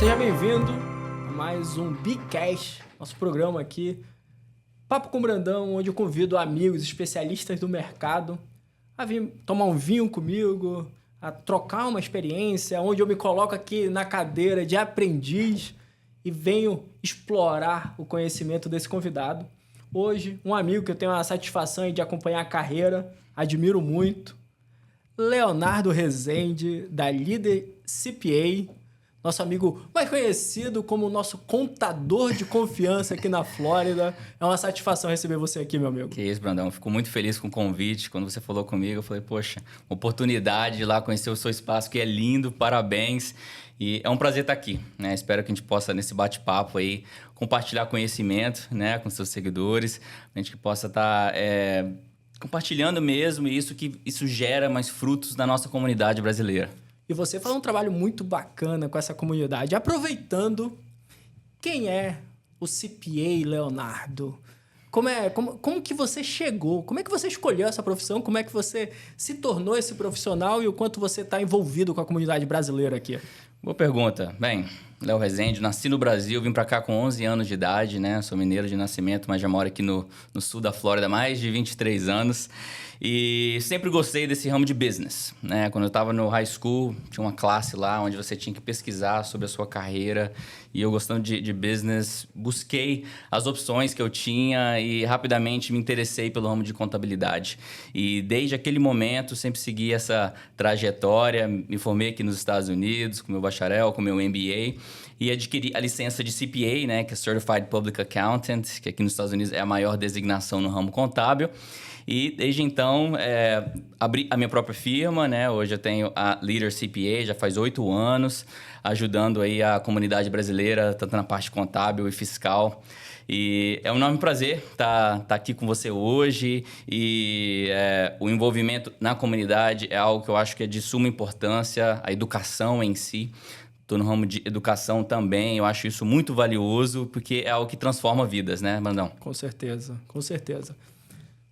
Seja bem-vindo a mais um Bicast, nosso programa aqui, Papo com Brandão, onde eu convido amigos, especialistas do mercado a vir tomar um vinho comigo, a trocar uma experiência, onde eu me coloco aqui na cadeira de aprendiz e venho explorar o conhecimento desse convidado. Hoje, um amigo que eu tenho a satisfação de acompanhar a carreira, admiro muito, Leonardo Rezende, da Líder CPA, nosso amigo mais conhecido como nosso contador de confiança aqui na Flórida. É uma satisfação receber você aqui, meu amigo. Que isso, Brandão. Fico muito feliz com o convite. Quando você falou comigo, eu falei, poxa, oportunidade de ir lá conhecer o seu espaço, que é lindo, parabéns. E é um prazer estar aqui, né? Espero que a gente possa, nesse bate-papo aí, compartilhar conhecimento, né, com seus seguidores, a gente que possa estar compartilhando mesmo e isso gera mais frutos na nossa comunidade brasileira. E você faz um trabalho muito bacana com essa comunidade. Aproveitando, quem é o CPA Leonardo? Como que você chegou? Como é que você escolheu essa profissão? Como é que você se tornou esse profissional e o quanto você está envolvido com a comunidade brasileira aqui? Boa pergunta. Bem, Léo Rezende, nasci no Brasil, vim para cá com 11 anos de idade, né? Sou mineiro de nascimento, mas já moro aqui no sul da Flórida há mais de 23 anos. E sempre gostei desse ramo de business, né? Quando eu estava no high school, tinha uma classe lá onde você tinha que pesquisar sobre a sua carreira. E eu, gostando de business, busquei as opções que eu tinha e rapidamente me interessei pelo ramo de contabilidade. E desde aquele momento, sempre segui essa trajetória. Me formei aqui nos Estados Unidos, com meu bacharel, com meu MBA. E adquiri a licença de CPA, né? Que é Certified Public Accountant, que aqui nos Estados Unidos é a maior designação no ramo contábil. E desde então, abri a minha própria firma, né? Hoje eu tenho a Líder CPA, já faz 8 anos, ajudando aí a comunidade brasileira, tanto na parte contábil e fiscal. E é um enorme prazer estar aqui com você hoje. E o envolvimento na comunidade é algo que eu acho que é de suma importância, a educação em si. Estou no ramo de educação também, eu acho isso muito valioso, porque é algo que transforma vidas, né, Brandão? Com certeza, com certeza.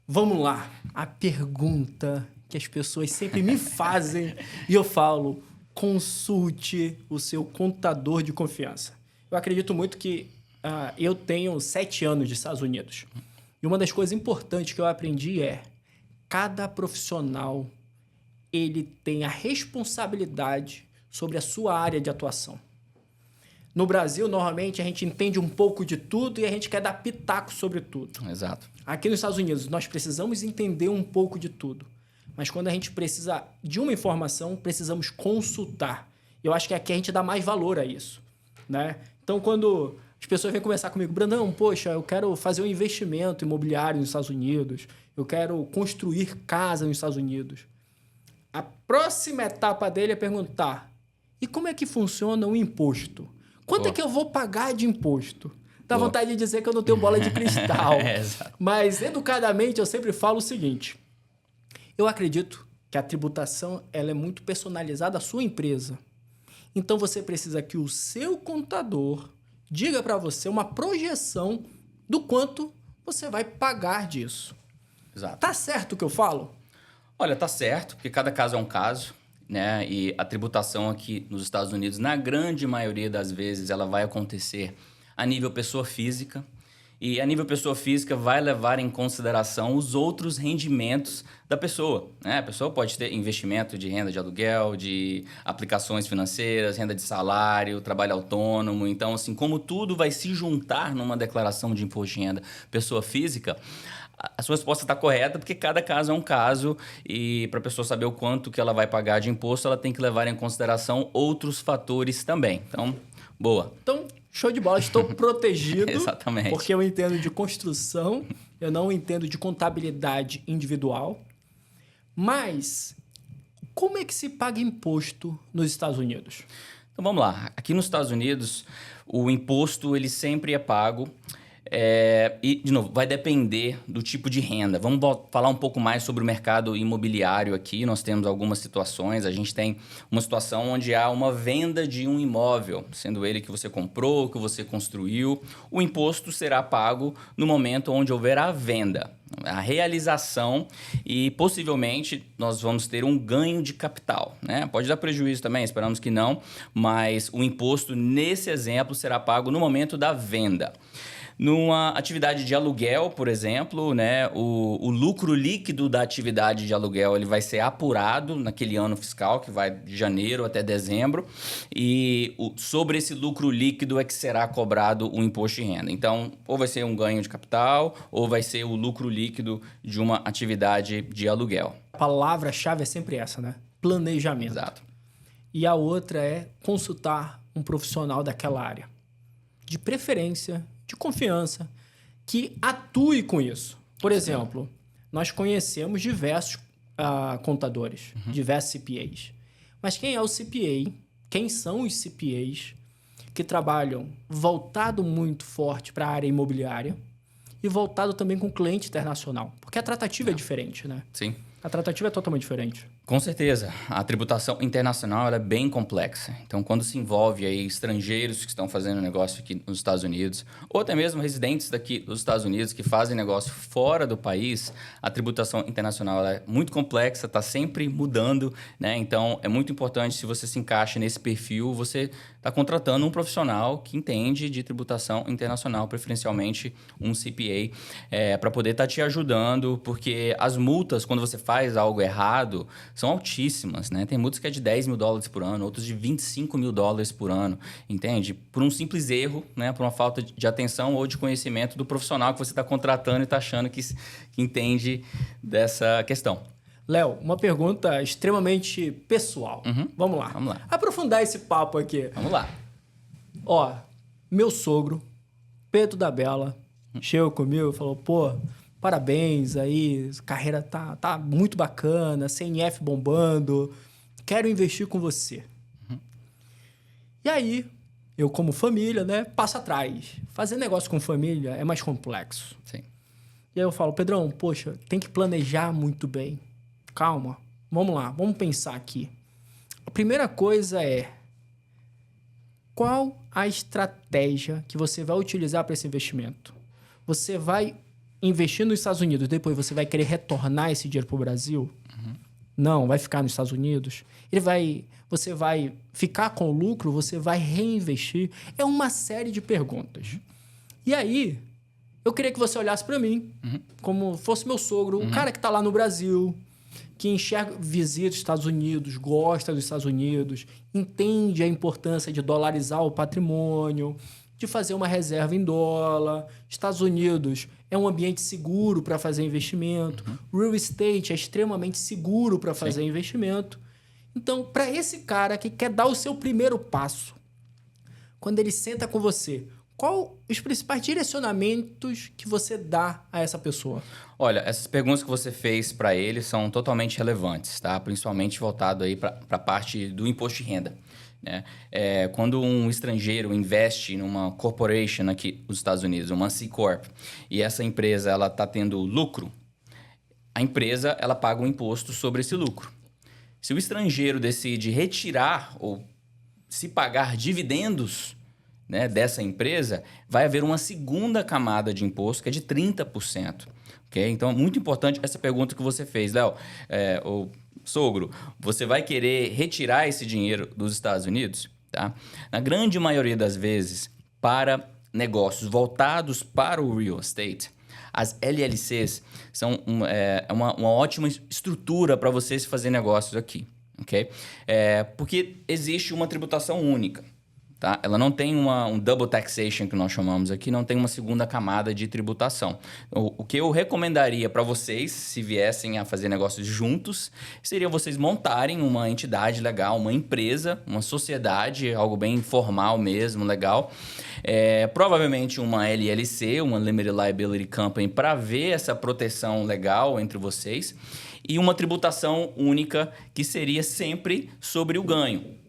Vamos lá, a pergunta que as pessoas sempre me fazem e eu falo, consulte o seu contador de confiança. Eu acredito muito que eu tenho 7 anos de Estados Unidos e uma das coisas importantes que eu aprendi é cada profissional ele tem a responsabilidade sobre a sua área de atuação. No Brasil, normalmente, a gente entende um pouco de tudo e a gente quer dar pitaco sobre tudo. Exato. Aqui nos Estados Unidos, nós precisamos entender um pouco de tudo. Mas quando a gente precisa de uma informação, precisamos consultar. Eu acho que aqui a gente dá mais valor a isso, né? Então, quando as pessoas vêm conversar comigo, Brandão, poxa, eu quero fazer um investimento imobiliário nos Estados Unidos, eu quero construir casa nos Estados Unidos. A próxima etapa dele é perguntar, e como é que funciona o imposto? Quanto é que eu vou pagar de imposto? Dá vontade de dizer que eu não tenho bola de cristal. Mas, educadamente, eu sempre falo o seguinte. Eu acredito que a tributação ela é muito personalizada à sua empresa. Então, você precisa que o seu contador diga para você uma projeção do quanto você vai pagar disso. Exato. Tá certo o que eu falo? Olha, tá certo, porque cada caso é um caso. Né? E a tributação aqui nos Estados Unidos, na grande maioria das vezes, ela vai acontecer a nível pessoa física. E a nível pessoa física vai levar em consideração os outros rendimentos da pessoa, né? A pessoa pode ter investimento de renda de aluguel, de aplicações financeiras, renda de salário, trabalho autônomo. Então, assim, como tudo vai se juntar numa declaração de imposto de renda pessoa física, a sua resposta está correta, porque cada caso é um caso e para a pessoa saber o quanto que ela vai pagar de imposto, ela tem que levar em consideração outros fatores também. Então, boa. Então, show de bola, estou protegido. Exatamente. Porque eu entendo de construção, eu não entendo de contabilidade individual. Mas, como é que se paga imposto nos Estados Unidos? Então, vamos lá. Aqui nos Estados Unidos, o imposto ele sempre é pago E, de novo, vai depender do tipo de renda. Vamos falar um pouco mais sobre o mercado imobiliário aqui. Nós temos algumas situações. A gente tem uma situação onde há uma venda de um imóvel, sendo ele que você comprou, que você construiu. O imposto será pago no momento onde houver a venda, a realização, e possivelmente nós vamos ter um ganho de capital, né? Pode dar prejuízo também, esperamos que não, mas o imposto nesse exemplo será pago no momento da venda. Numa atividade de aluguel, por exemplo, né, o lucro líquido da atividade de aluguel ele vai ser apurado naquele ano fiscal, que vai de janeiro até dezembro, e sobre esse lucro líquido é que será cobrado o imposto de renda. Então, ou vai ser um ganho de capital, ou vai ser o lucro líquido de uma atividade de aluguel. A palavra-chave é sempre essa, né? Planejamento. Exato. E a outra é consultar um profissional daquela área. De preferência, de confiança, que atue com isso. Por exemplo, nós conhecemos diversos contadores, diversos CPAs. Mas quem é o CPA? Quem são os CPAs que trabalham voltado muito forte para a área imobiliária e voltado também com cliente internacional? Porque a tratativa é diferente, né? Sim. A tratativa é totalmente diferente. Com certeza. A tributação internacional ela é bem complexa. Então, quando se envolve aí estrangeiros que estão fazendo negócio aqui nos Estados Unidos, ou até mesmo residentes daqui dos Estados Unidos que fazem negócio fora do país, a tributação internacional ela é muito complexa, está sempre mudando, né? Então, é muito importante, se você se encaixa nesse perfil, você está contratando um profissional que entende de tributação internacional, preferencialmente um CPA, para poder estar te ajudando, porque as multas, quando você faz algo errado, são altíssimas, né? Tem multas que é de $10 mil por ano, outros de $25 mil por ano, entende? Por um simples erro, né? Por uma falta de atenção ou de conhecimento do profissional que você está contratando e está achando que entende dessa questão. Léo, uma pergunta extremamente pessoal. Vamos lá. Vamos lá. Aprofundar esse papo aqui. Vamos lá. Ó, meu sogro, Pedro da Bela, chegou comigo e falou, pô, parabéns aí, carreira tá muito bacana, CNF bombando, quero investir com você. E aí, eu como família, né, passo atrás. Fazer negócio com família é mais complexo. Sim. E aí eu falo, Pedrão, poxa, tem que planejar muito bem. Calma, vamos lá, vamos pensar aqui. A primeira coisa é, qual a estratégia que você vai utilizar para esse investimento? Você vai investir nos Estados Unidos, depois você vai querer retornar esse dinheiro para o Brasil? Não, vai ficar nos Estados Unidos. Você vai ficar com o lucro, você vai reinvestir. É uma série de perguntas. E aí, eu queria que você olhasse para mim, como fosse meu sogro, o cara que está lá no Brasil, que enxerga, visita os Estados Unidos, gosta dos Estados Unidos, entende a importância de dolarizar o patrimônio, de fazer uma reserva em dólar. Estados Unidos é um ambiente seguro para fazer investimento. Real estate é extremamente seguro para fazer investimento. Então, para esse cara que quer dar o seu primeiro passo, quando ele senta com você, qual os principais direcionamentos que você dá a essa pessoa? Olha, essas perguntas que você fez para ele são totalmente relevantes, tá? Principalmente voltado aí para a parte do imposto de renda. Né? Quando um estrangeiro investe numa corporation aqui nos Estados Unidos, uma C Corp, e essa empresa ela está tendo lucro, a empresa ela paga um imposto sobre esse lucro. Se o estrangeiro decide retirar ou se pagar dividendos, né, dessa empresa, vai haver uma segunda camada de imposto que é de 30%. Okay? Então, é muito importante essa pergunta que você fez, Léo. O sogro, você vai querer retirar esse dinheiro dos Estados Unidos? Tá? Na grande maioria das vezes, para negócios voltados para o real estate, as LLCs são uma ótima estrutura para você se fazer negócios aqui. Okay? Porque existe uma tributação única. Tá? Ela não tem um double taxation, que nós chamamos aqui, não tem uma segunda camada de tributação. O que eu recomendaria para vocês, se viessem a fazer negócios juntos, seria vocês montarem uma entidade legal, uma empresa, uma sociedade, algo bem formal mesmo, legal. Provavelmente uma LLC, uma Limited Liability Company, para ver essa proteção legal entre vocês. E uma tributação única, que seria sempre sobre o ganho.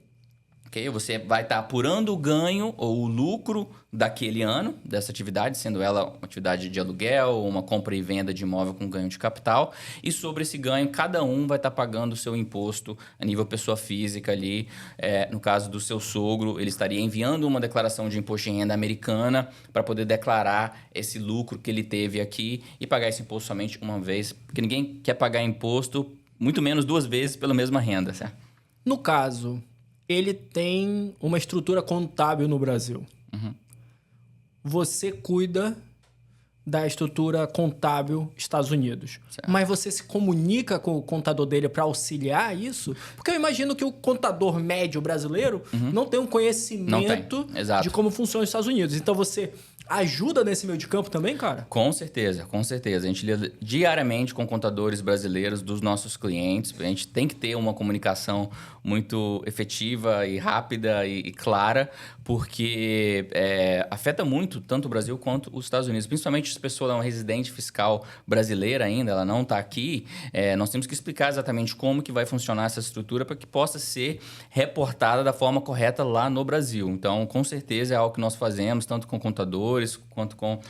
ok? Você vai estar apurando o ganho ou o lucro daquele ano, dessa atividade, sendo ela uma atividade de aluguel, uma compra e venda de imóvel com ganho de capital. E sobre esse ganho, cada um vai estar pagando o seu imposto a nível pessoa física ali. No caso do seu sogro, ele estaria enviando uma declaração de imposto de renda americana para poder declarar esse lucro que ele teve aqui e pagar esse imposto somente uma vez, porque ninguém quer pagar imposto, muito menos 2 vezes pela mesma renda, certo? No caso, ele tem uma estrutura contábil no Brasil. Você cuida da estrutura contábil Estados Unidos. Certo. Mas você se comunica com o contador dele para auxiliar isso? Porque eu imagino que o contador médio brasileiro não tem um conhecimento de como funciona os Estados Unidos. Então você ajuda nesse meio de campo também, cara? Com certeza, com certeza. A gente lida diariamente com contadores brasileiros dos nossos clientes. A gente tem que ter uma comunicação muito efetiva e rápida e clara, porque afeta muito tanto o Brasil quanto os Estados Unidos. Principalmente se a pessoa é uma residente fiscal brasileira ainda, ela não está aqui, nós temos que explicar exatamente como que vai funcionar essa estrutura para que possa ser reportada da forma correta lá no Brasil. Então, com certeza é algo que nós fazemos, tanto com contadores quanto com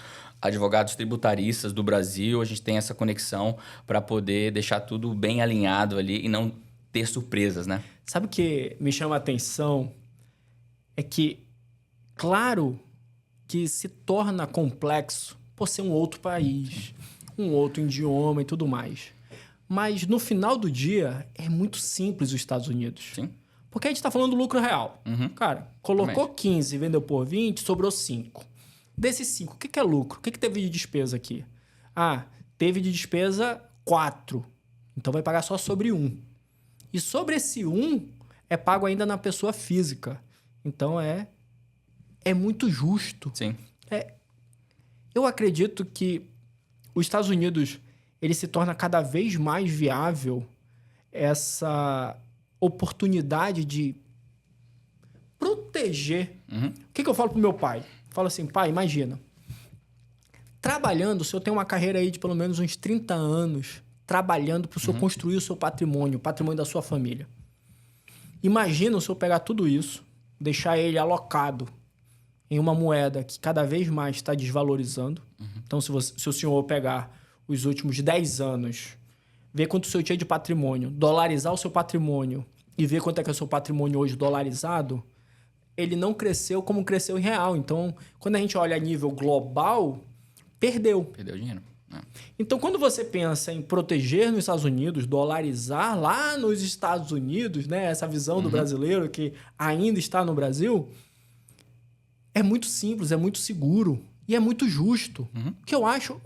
advogados tributaristas do Brasil. A gente tem essa conexão para poder deixar tudo bem alinhado ali e não ter surpresas, né? Sabe o que me chama a atenção? É que, claro que se torna complexo por ser um outro país, um outro idioma e tudo mais. Mas no final do dia, é muito simples os Estados Unidos. Sim. Porque a gente está falando do lucro real. Cara, colocou 15, vendeu por 20, sobrou 5. Desses 5, o que é lucro? O que teve de despesa aqui? Ah, teve de despesa 4. Então vai pagar só sobre 1. E sobre esse 1 é pago ainda na pessoa física. Então é muito justo. Sim. Eu acredito que os Estados Unidos ele se torna cada vez mais viável essa oportunidade de proteger. O que eu falo pro meu pai? Falo assim, pai, imagina. Trabalhando, o senhor tem uma carreira aí de pelo menos uns 30 anos trabalhando para o senhor construir o seu patrimônio, o patrimônio da sua família. Imagina o senhor pegar tudo isso, deixar ele alocado em uma moeda que cada vez mais está desvalorizando. Então, se o senhor pegar os últimos 10 anos, ver quanto o senhor tinha de patrimônio, dolarizar o seu patrimônio e ver quanto é que é o seu patrimônio hoje dolarizado, ele não cresceu como cresceu em real. Então, quando a gente olha a nível global, perdeu. Perdeu dinheiro. Então, quando você pensa em proteger nos Estados Unidos, dolarizar lá nos Estados Unidos, né? Essa visão do brasileiro que ainda está no Brasil, é muito simples, é muito seguro e é muito justo. Que eu acho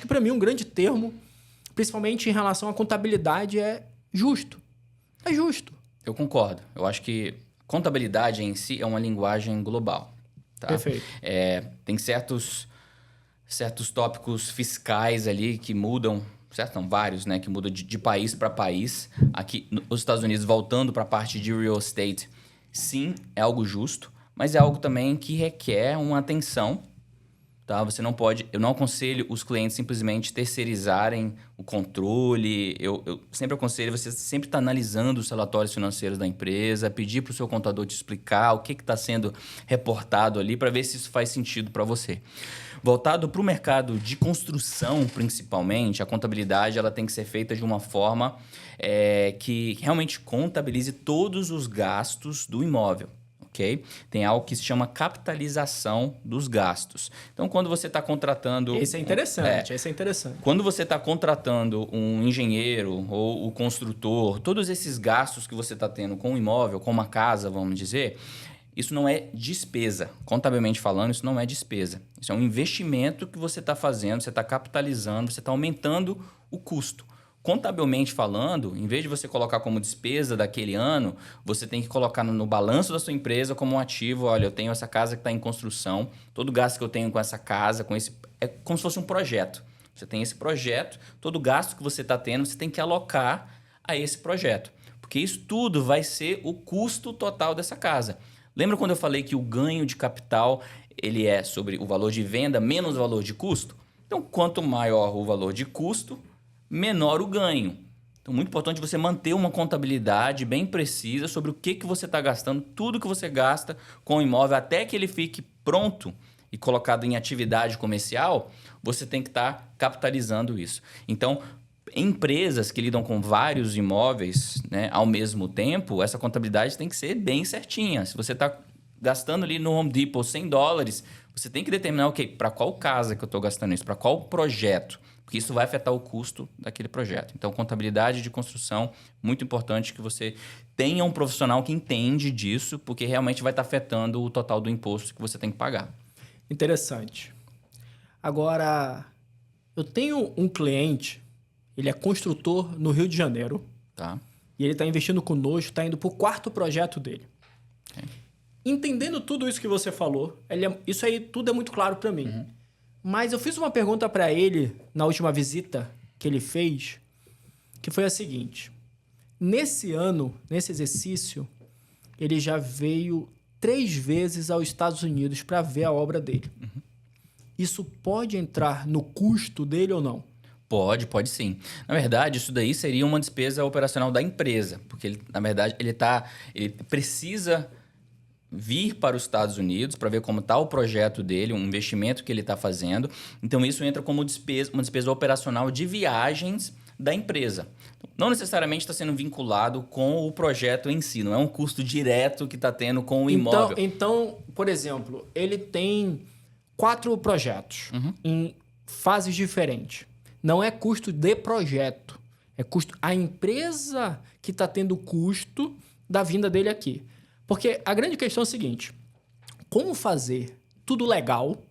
que para mim um grande termo, principalmente em relação à contabilidade, é justo. É justo. Eu concordo. Eu acho que contabilidade em si é uma linguagem global. Tá? Perfeito. Tem certos tópicos fiscais ali que mudam, certo? Não, vários, né? Que mudam de país para país. Aqui, nos Estados Unidos, voltando para a parte de real estate, sim, é algo justo, mas é algo também que requer uma atenção. Tá? Eu não aconselho os clientes simplesmente terceirizarem o controle. Eu sempre aconselho você sempre estar analisando os relatórios financeiros da empresa, pedir para o seu contador te explicar o que está sendo reportado ali para ver se isso faz sentido para você. Voltado para o mercado de construção, principalmente, a contabilidade ela tem que ser feita de uma forma que realmente contabilize todos os gastos do imóvel. Okay? Tem algo que se chama capitalização dos gastos. Então, quando você está contratando... Esse é interessante, Quando você está contratando um engenheiro ou o construtor, todos esses gastos que você está tendo com o imóvel, com uma casa, vamos dizer, isso não é despesa. Contabilmente falando, isso não é despesa. Isso é um investimento que você está fazendo, você está capitalizando, você está aumentando o custo. Contabilmente falando, em vez de você colocar como despesa daquele ano, você tem que colocar no balanço da sua empresa como um ativo. Olha, eu tenho essa casa que está em construção, todo gasto que eu tenho com essa casa, é como se fosse um projeto. Você tem esse projeto, todo gasto que você está tendo, você tem que alocar a esse projeto. Porque isso tudo vai ser o custo total dessa casa. Lembra quando eu falei que o ganho de capital ele é sobre o valor de venda menos o valor de custo? Então, quanto maior o valor de custo, menor o ganho. Então, muito importante você manter uma contabilidade bem precisa sobre o que você está gastando, tudo que você gasta com o imóvel, até que ele fique pronto e colocado em atividade comercial, você tem que estar capitalizando isso. Então, empresas que lidam com vários imóveis, né, ao mesmo tempo, essa contabilidade tem que ser bem certinha. Se você está gastando ali no Home Depot $100, você tem que determinar, ok, para qual casa que eu estou gastando isso, para qual projeto, porque isso vai afetar o custo daquele projeto. Então, contabilidade de construção, muito importante que você tenha um profissional que entende disso, porque realmente vai estar afetando o total do imposto que você tem que pagar. Interessante. Agora, eu tenho um cliente, ele é construtor no Rio de Janeiro. Tá. E ele está investindo conosco, está indo para o 4º projeto dele. Okay. Entendendo tudo isso que você falou, isso aí tudo é muito claro para mim. Mas eu fiz uma pergunta para ele na última visita que ele fez, que foi a seguinte. Nesse ano, nesse exercício, ele já veio 3 vezes aos Estados Unidos para ver a obra dele. Isso pode entrar no custo dele ou não? Pode sim. Na verdade, isso daí seria uma despesa operacional da empresa, porque ele, na verdade, ele precisa vir para os Estados Unidos para ver como está o projeto dele, um investimento que ele está fazendo. Então, isso entra como uma despesa operacional de viagens da empresa. Não necessariamente está sendo vinculado com o projeto em si, não é um custo direto que está tendo com o imóvel. Então, por exemplo, ele tem 4 projetos em fases diferentes. Não é custo de projeto, é custo a empresa que está tendo custo da vinda dele aqui. Porque a grande questão é o seguinte, como fazer tudo legal,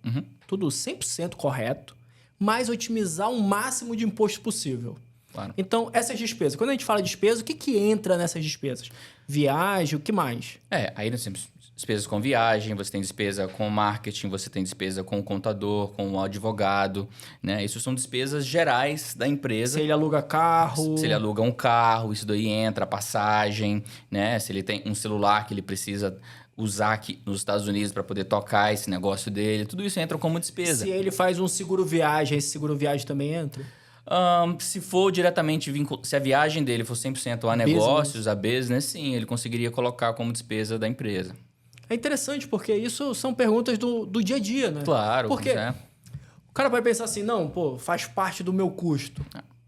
tudo 100% correto, mas otimizar o máximo de imposto possível? Claro. Então, essas despesas, quando a gente fala de despesa, o que entra nessas despesas? Viagem, o que mais? Aí nós temos despesas com viagem, você tem despesa com marketing, você tem despesa com o contador, com o advogado, né? Isso são despesas gerais da empresa. Se ele aluga carro... Se ele aluga um carro, isso daí entra, passagem, né? Se ele tem um celular que ele precisa usar aqui nos Estados Unidos para poder tocar esse negócio dele, tudo isso entra como despesa. Se ele faz um seguro viagem, esse seguro viagem também entra? Se for diretamente se a viagem dele for 100% a negócios, a business, sim, ele conseguiria colocar como despesa da empresa. É interessante, porque isso são perguntas do dia a dia, né? Claro. Porque o cara vai pensar assim, não, pô, faz parte do meu custo.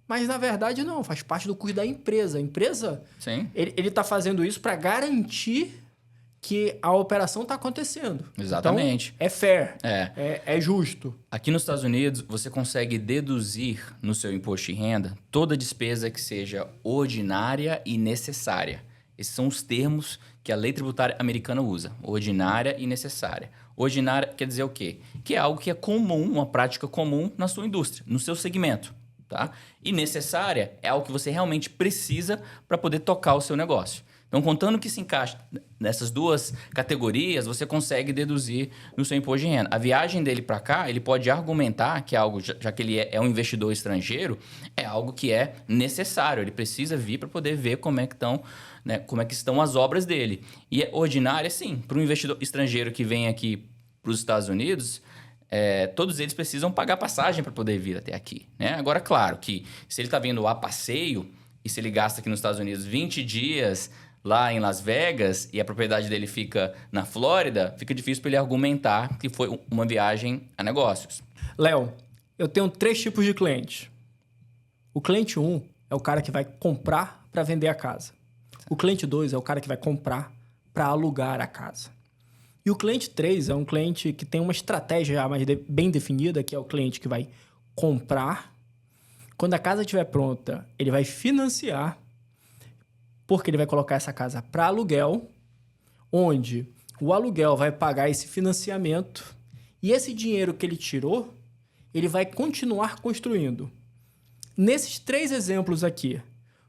Mas, na verdade, não, faz parte do custo da empresa. A empresa, sim, ele está fazendo isso para garantir que a operação está acontecendo. Exatamente. Então, é fair, é justo. Aqui nos Estados Unidos, você consegue deduzir no seu imposto de renda toda despesa que seja ordinária e necessária. Esses são os termos que a lei tributária americana usa. Ordinária e necessária. Ordinária quer dizer o quê? Que é algo que é comum, uma prática comum na sua indústria, no seu segmento. Tá? E necessária é algo que você realmente precisa para poder tocar o seu negócio. Então, contando que se encaixa nessas duas categorias, você consegue deduzir no seu imposto de renda. A viagem dele para cá, ele pode argumentar que é algo, já que ele é um investidor estrangeiro, é algo que é necessário. Ele precisa vir para poder ver como é que estão, né, como é que estão as obras dele. E é ordinária, sim. Para um investidor estrangeiro que vem aqui para os Estados Unidos, todos eles precisam pagar passagem para poder vir até aqui. Né? Agora, claro que se ele está vindo a passeio e se ele gasta aqui nos Estados Unidos 20 dias... lá em Las Vegas e a propriedade dele fica na Flórida, fica difícil para ele argumentar que foi uma viagem a negócios. Léo, eu tenho 3 tipos de clientes. O cliente 1 é o cara que vai comprar para vender a casa. O cliente 2 é o cara que vai comprar para alugar a casa. E o cliente 3 é um cliente que tem uma estratégia já mais bem definida, que é o cliente que vai comprar. Quando a casa estiver pronta, ele vai financiar, porque ele vai colocar essa casa para aluguel, onde o aluguel vai pagar esse financiamento e esse dinheiro que ele tirou, ele vai continuar construindo. Nesses 3 exemplos aqui,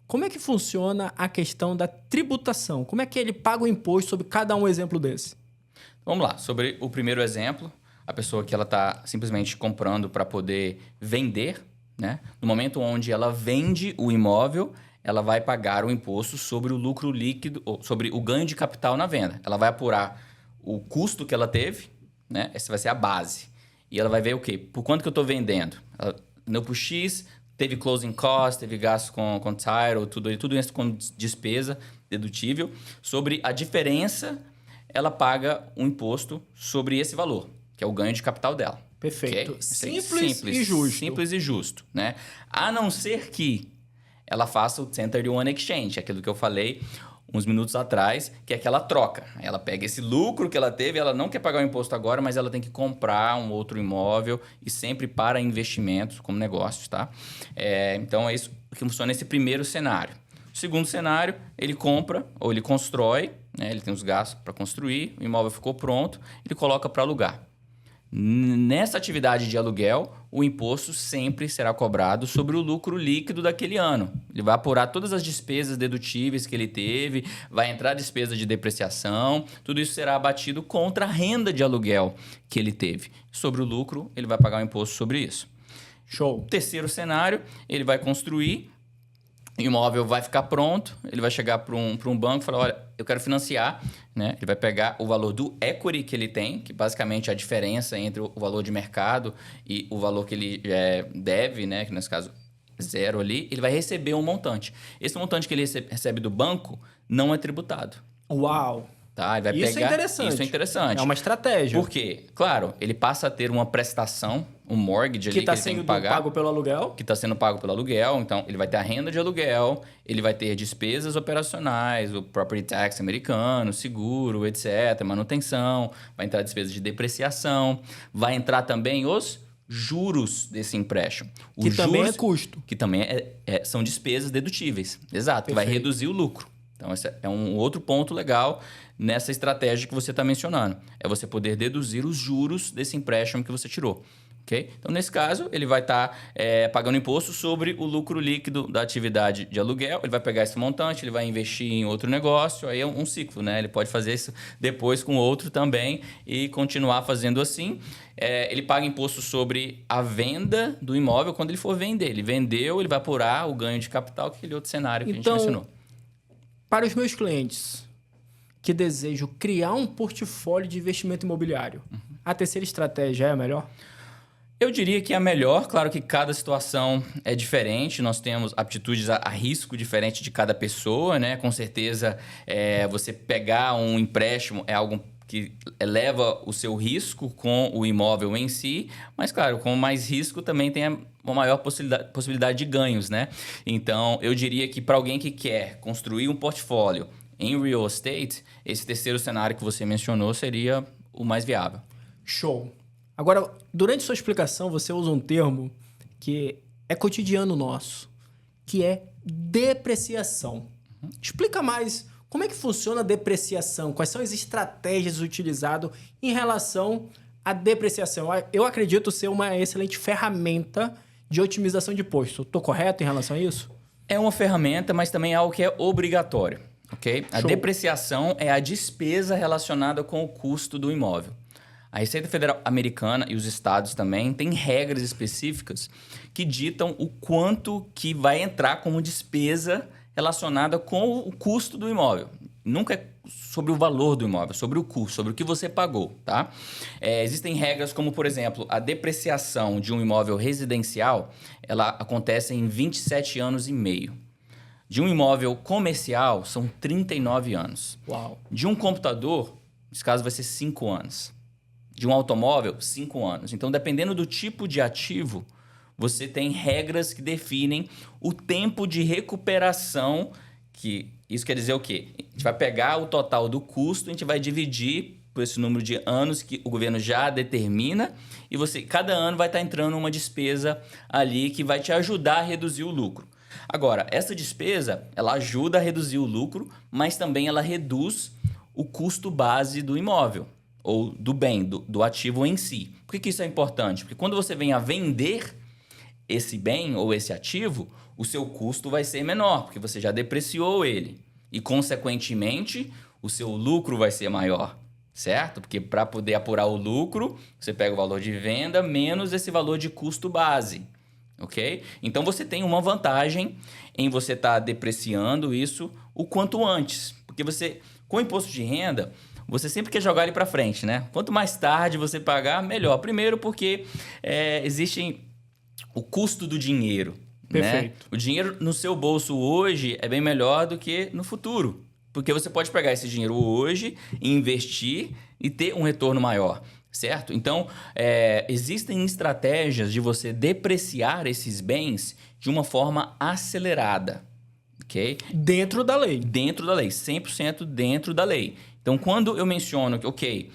como é que funciona a questão da tributação? Como é que ele paga o imposto sobre cada um exemplo desse? Vamos lá. Sobre o primeiro exemplo, a pessoa que ela está simplesmente comprando para poder vender, né? No momento onde ela vende o imóvel, ela vai pagar o imposto sobre o lucro líquido, ou sobre o ganho de capital na venda. Ela vai apurar o custo que ela teve, né? Essa vai ser a base. E ela vai ver o quê? Por quanto que eu estou vendendo? Por X, teve closing cost, teve gasto com title, tudo isso com despesa dedutível. Sobre a diferença, ela paga um imposto sobre esse valor, que é o ganho de capital dela. Perfeito. Okay? Simples e justo. Simples e justo, né? A não ser que ela faça o 1031 exchange, aquilo que eu falei uns minutos atrás, que é aquela troca. Ela pega esse lucro que ela teve, ela não quer pagar o imposto agora, mas ela tem que comprar um outro imóvel e sempre para investimentos como negócios, tá? Então, é isso que funciona nesse primeiro cenário. O segundo cenário, ele compra ou ele constrói, né? Ele tem os gastos para construir, o imóvel ficou pronto, ele coloca para alugar. Nessa atividade de aluguel, o imposto sempre será cobrado sobre o lucro líquido daquele ano. Ele vai apurar todas as despesas dedutíveis que ele teve, vai entrar despesa de depreciação, tudo isso será abatido contra a renda de aluguel que ele teve. Sobre o lucro, ele vai pagar o imposto sobre isso. Show. Terceiro cenário, ele vai construir, o imóvel vai ficar pronto, ele vai chegar para um banco e falar, olha, eu quero financiar, né? Ele vai pegar o valor do equity que ele tem, que basicamente é a diferença entre o valor de mercado e o valor que ele deve, né? Que nesse caso, zero ali, ele vai receber um montante. Esse montante que ele recebe do banco não é tributado. Uau! Tá? Ele vai Isso pegar... é interessante. Isso é interessante. É uma estratégia. Por quê? Claro, ele passa a ter uma prestação, um mortgage ali que ele tem que pagar. Pago pelo aluguel. Que está sendo pago pelo aluguel. Então, ele vai ter a renda de aluguel, ele vai ter despesas operacionais, o property tax americano, seguro, etc., manutenção, vai entrar despesas de depreciação, vai entrar também os juros desse empréstimo. Que também é custo. Que também são despesas dedutíveis. Exato, que vai reduzir o lucro. Então, esse é um outro ponto legal nessa estratégia que você está mencionando. É você poder deduzir os juros desse empréstimo que você tirou. Okay? Então, nesse caso, ele vai estar pagando imposto sobre o lucro líquido da atividade de aluguel. Ele vai pegar esse montante, ele vai investir em outro negócio. Aí é um ciclo, né? Ele pode fazer isso depois com outro também e continuar fazendo assim. Ele paga imposto sobre a venda do imóvel quando ele for vender. Ele vendeu, ele vai apurar o ganho de capital, que é aquele outro cenário que a gente mencionou. Para os meus clientes que desejam criar um portfólio de investimento imobiliário, a terceira estratégia é a melhor? Eu diria que é a melhor. Claro que cada situação é diferente. Nós temos aptitudes a risco diferente de cada pessoa, né? Com certeza, você pegar um empréstimo é algo que eleva o seu risco com o imóvel em si. Mas, claro, com mais risco também tem uma maior possibilidade de ganhos, né? Então, eu diria que para alguém que quer construir um portfólio em real estate, esse terceiro cenário que você mencionou seria o mais viável. Show! Agora, durante sua explicação, você usa um termo que é cotidiano nosso, que é depreciação. Explica mais como é que funciona a depreciação, quais são as estratégias utilizadas em relação à depreciação. Eu acredito ser uma excelente ferramenta de otimização de imposto. Estou correto em relação a isso? É uma ferramenta, mas também é algo que é obrigatório. Okay? A depreciação é a despesa relacionada com o custo do imóvel. A Receita Federal Americana e os estados também têm regras específicas que ditam o quanto que vai entrar como despesa relacionada com o custo do imóvel. Nunca é sobre o valor do imóvel, sobre o custo, sobre o que você pagou, tá? Existem regras como, por exemplo, a depreciação de um imóvel residencial, ela acontece em 27 anos e meio. De um imóvel comercial, são 39 anos. Uau! De um computador, nesse caso vai ser 5 anos. De um automóvel, 5 anos. Então, dependendo do tipo de ativo, você tem regras que definem o tempo de recuperação, que isso quer dizer o quê? A gente vai pegar o total do custo, a gente vai dividir por esse número de anos que o governo já determina e cada ano vai estar entrando uma despesa ali que vai te ajudar a reduzir o lucro. Agora, essa despesa, ela ajuda a reduzir o lucro, mas também ela reduz o custo base do imóvel ou do bem, do ativo em si. Por que isso é importante? Porque quando você vem a vender esse bem ou esse ativo, o seu custo vai ser menor, porque você já depreciou ele. E, consequentemente, o seu lucro vai ser maior, certo? Porque para poder apurar o lucro, você pega o valor de venda menos esse valor de custo base, ok? Então, você tem uma vantagem em você estar depreciando isso o quanto antes. Porque você, com o imposto de renda, você sempre quer jogar ele para frente, né? Quanto mais tarde você pagar, melhor. Primeiro porque existe o custo do dinheiro, Perfeito. Né? O dinheiro no seu bolso hoje é bem melhor do que no futuro. Porque você pode pegar esse dinheiro hoje, investir e ter um retorno maior, certo? Então, existem estratégias de você depreciar esses bens de uma forma acelerada, ok? Dentro da lei. Dentro da lei, 100% dentro da lei. Então, quando eu menciono que,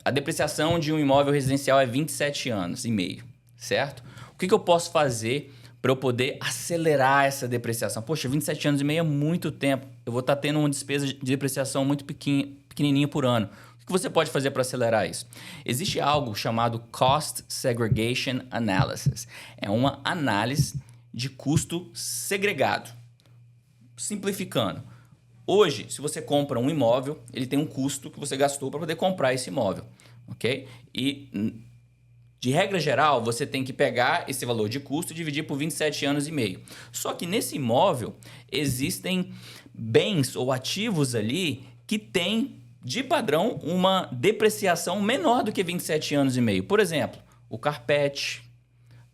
a depreciação de um imóvel residencial é 27 anos e meio, certo? O que eu posso fazer para eu poder acelerar essa depreciação? Poxa, 27 anos e meio é muito tempo. Eu vou estar tendo uma despesa de depreciação muito pequenininha por ano. O que você pode fazer para acelerar isso? Existe algo chamado Cost Segregation Analysis. É uma análise de custo segregado. Simplificando. Hoje, se você compra um imóvel, ele tem um custo que você gastou para poder comprar esse imóvel, ok? E, de regra geral, você tem que pegar esse valor de custo e dividir por 27 anos e meio. Só que nesse imóvel, existem bens ou ativos ali que têm, de padrão, uma depreciação menor do que 27 anos e meio. Por exemplo, o carpete,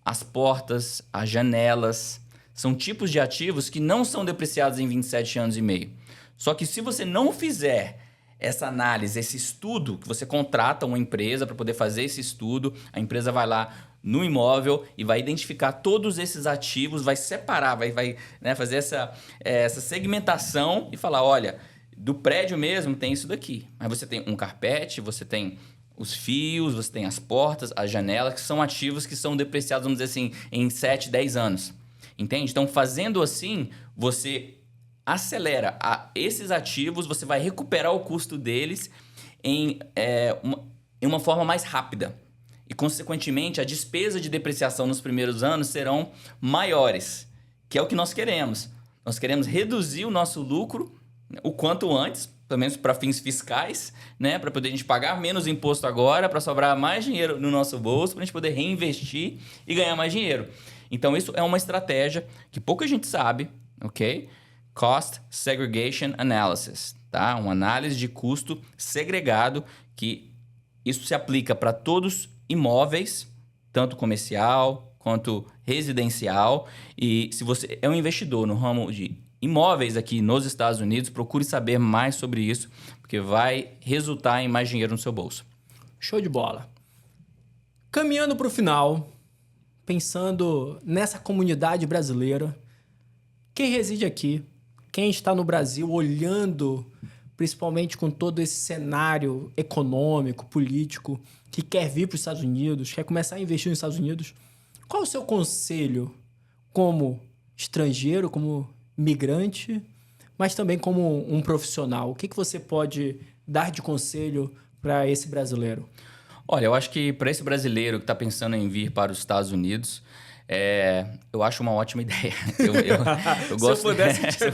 as portas, as janelas, são tipos de ativos que não são depreciados em 27 anos e meio. Só que se você não fizer essa análise, esse estudo, que você contrata uma empresa para poder fazer esse estudo, a empresa vai lá no imóvel e vai identificar todos esses ativos, vai separar, vai fazer essa segmentação e falar, olha, do prédio mesmo tem isso daqui. Mas você tem um carpete, você tem os fios, você tem as portas, as janelas, que são ativos que são depreciados, vamos dizer assim, em 7, 10 anos. Entende? Então, fazendo assim, você acelera esses ativos, você vai recuperar o custo deles em uma forma mais rápida. E, consequentemente, a despesa de depreciação nos primeiros anos serão maiores, que é o que nós queremos. Nós queremos reduzir o nosso lucro o quanto antes, pelo menos para fins fiscais, né? Para poder a gente pagar menos imposto agora, para sobrar mais dinheiro no nosso bolso, para a gente poder reinvestir e ganhar mais dinheiro. Então, isso é uma estratégia que pouca gente sabe, ok? Cost Segregation Analysis, tá? Uma análise de custo segregado, que isso se aplica para todos imóveis, tanto comercial quanto residencial. E se você é um investidor no ramo de imóveis aqui nos Estados Unidos, procure saber mais sobre isso, porque vai resultar em mais dinheiro no seu bolso. Show de bola. Caminhando para o final, pensando nessa comunidade brasileira, quem reside aqui, quem está no Brasil olhando, principalmente com todo esse cenário econômico, político, que quer vir para os Estados Unidos, quer começar a investir nos Estados Unidos, qual o seu conselho como estrangeiro, como migrante, mas também como um profissional? O que você pode dar de conselho para esse brasileiro? Olha, eu acho que para esse brasileiro que está pensando em vir para os Estados Unidos, eu acho uma ótima ideia. Eu gosto, se eu pudesse ter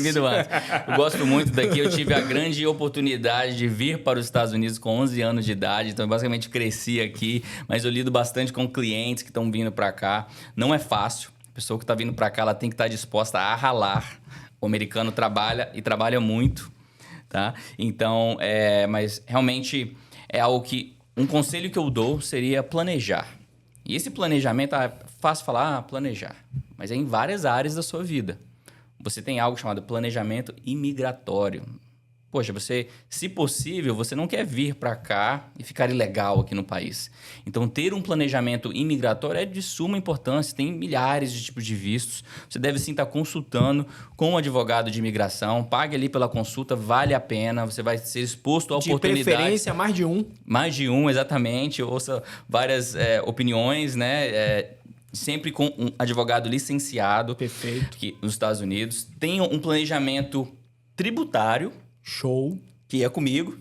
vindo antes. Eu gosto muito daqui. Eu tive a grande oportunidade de vir para os Estados Unidos com 11 anos de idade. Então, eu basicamente cresci aqui, mas eu lido bastante com clientes que estão vindo para cá. Não é fácil. A pessoa que está vindo para cá, ela tem que estar disposta a ralar. O americano trabalha e trabalha muito, tá? Então, mas realmente é algo que... Um conselho que eu dou seria planejar. E esse planejamento, é fácil falar, planejar, mas é em várias áreas da sua vida. Você tem algo chamado planejamento imigratório. Poxa, se possível, você não quer vir para cá e ficar ilegal aqui no país. Então, ter um planejamento imigratório é de suma importância. Tem milhares de tipos de vistos. Você deve sim estar consultando com um advogado de imigração. Pague ali pela consulta, vale a pena. Você vai ser exposto a oportunidades. De preferência, mais de um. Mais de um, exatamente. Ouça várias opiniões, né? Sempre com um advogado licenciado. Perfeito. Aqui nos Estados Unidos. Tenha um planejamento tributário. Show. Que é comigo.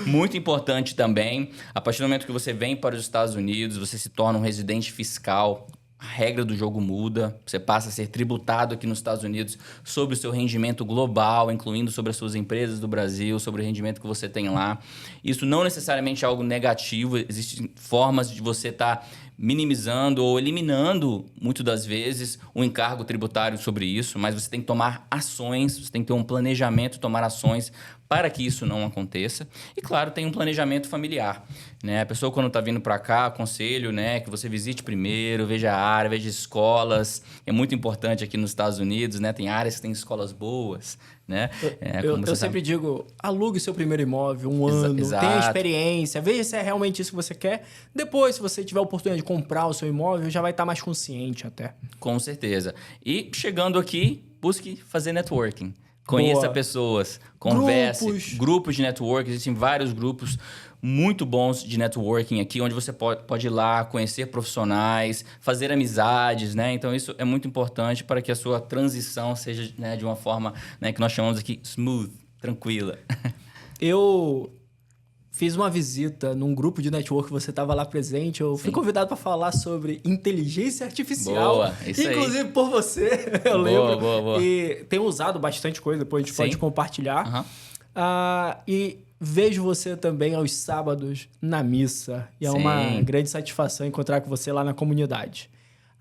Muito importante também. A partir do momento que você vem para os Estados Unidos, você se torna um residente fiscal. A regra do jogo muda. Você passa a ser tributado aqui nos Estados Unidos sobre o seu rendimento global, incluindo sobre as suas empresas do Brasil, sobre o rendimento que você tem lá. Isso não necessariamente é algo negativo. Existem formas de você estar minimizando ou eliminando, muitas das vezes, o encargo tributário sobre isso, mas você tem que tomar ações, você tem que ter um planejamento, tomar ações para que isso não aconteça. E, claro, tem um planejamento familiar, né? A pessoa, quando está vindo para cá, aconselho, né, que você visite primeiro, veja a área, veja escolas. É muito importante aqui nos Estados Unidos, né? Tem áreas que têm escolas boas, né? Eu sempre digo, alugue seu primeiro imóvel, um ano, tenha experiência, veja se é realmente isso que você quer. Depois, se você tiver a oportunidade de comprar o seu imóvel, já vai estar mais consciente até. Com certeza. E chegando aqui, busque fazer networking. Conheça pessoas, converse. Grupos de networking, existem vários grupos muito bons de networking aqui, onde você pode ir lá, conhecer profissionais, fazer amizades, né? Então, isso é muito importante para que a sua transição seja, né, de uma forma, né, que nós chamamos aqui smooth, tranquila. Eu fiz uma visita num grupo de network que você estava lá presente. Eu fui convidado para falar sobre inteligência artificial. Boa, isso inclusive aí. por você, eu lembro. Boa. E tenho usado bastante coisa, depois a gente pode compartilhar. E vejo você também aos sábados na missa. E é uma grande satisfação encontrar com você lá na comunidade.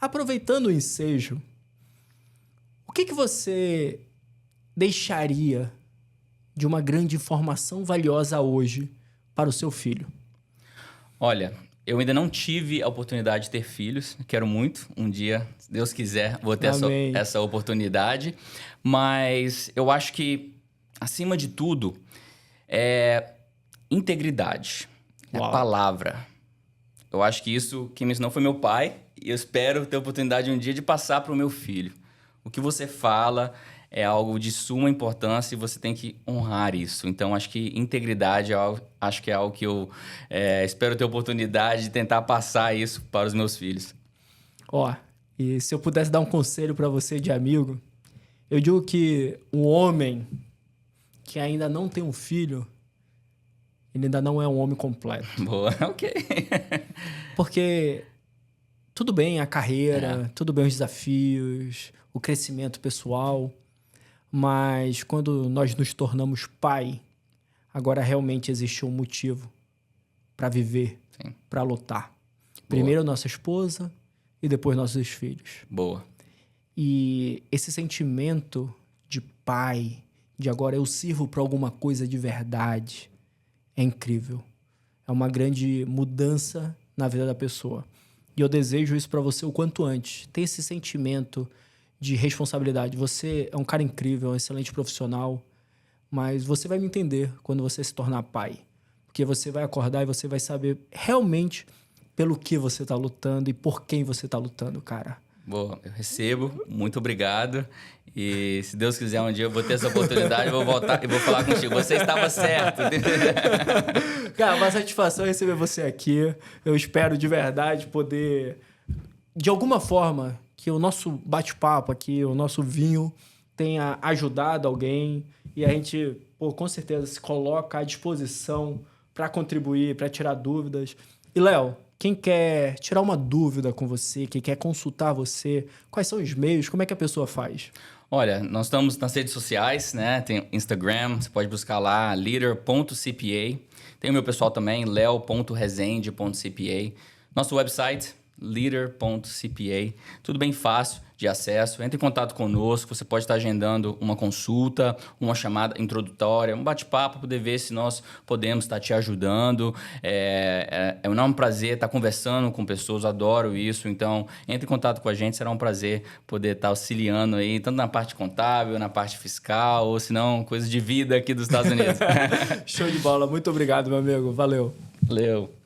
Aproveitando o ensejo, o que você deixaria de uma grande informação valiosa hoje para o seu filho? Olha, eu ainda não tive a oportunidade de ter filhos. Quero muito. Um dia, se Deus quiser, vou ter essa oportunidade. Mas eu acho que, acima de tudo, é integridade. É a palavra. Eu acho que isso, quem me ensinou foi meu pai. E eu espero ter a oportunidade um dia de passar para o meu filho. O que você fala é algo de suma importância e você tem que honrar isso. Então, acho que integridade acho que é algo que eu espero ter a oportunidade de tentar passar isso para os meus filhos. E se eu pudesse dar um conselho para você de amigo, eu digo que um homem que ainda não tem um filho, ele ainda não é um homem completo. Boa, ok. Porque tudo bem a carreira, tudo bem os desafios, o crescimento pessoal, mas quando nós nos tornamos pai, agora realmente existe um motivo para viver, para lutar. Primeiro a nossa esposa e depois nossos filhos. Boa. E esse sentimento de pai, de agora eu sirvo para alguma coisa de verdade, é incrível. É uma grande mudança na vida da pessoa. E eu desejo isso para você o quanto antes. Ter esse sentimento de responsabilidade. Você é um cara incrível, um excelente profissional, mas você vai me entender quando você se tornar pai. Porque você vai acordar e você vai saber realmente pelo que você está lutando e por quem você está lutando, cara. Boa, eu recebo. Muito obrigado. E se Deus quiser, um dia eu vou ter essa oportunidade, eu vou voltar e vou falar contigo. Você estava certo. Cara, uma satisfação receber você aqui. Eu espero de verdade poder, de alguma forma, que o nosso bate-papo aqui, o nosso vinho, tenha ajudado alguém. E a gente, com certeza, se coloca à disposição para contribuir, para tirar dúvidas. E, Léo, quem quer tirar uma dúvida com você, quem quer consultar você, quais são os meios, como é que a pessoa faz? Olha, nós estamos nas redes sociais, né? Tem Instagram, você pode buscar lá, leader.cpa. Tem o meu pessoal também, leo.rezende.cpa. Nosso website, leader.cpa. Tudo bem fácil de acesso. Entre em contato conosco, você pode estar agendando uma consulta, uma chamada introdutória, um bate-papo para poder ver se nós podemos estar te ajudando. É um enorme prazer estar conversando com pessoas, adoro isso. Então, entre em contato com a gente, será um prazer poder estar auxiliando aí, tanto na parte contábil, na parte fiscal, ou se não, coisa de vida aqui dos Estados Unidos. Show de bola. Muito obrigado, meu amigo. Valeu. Valeu.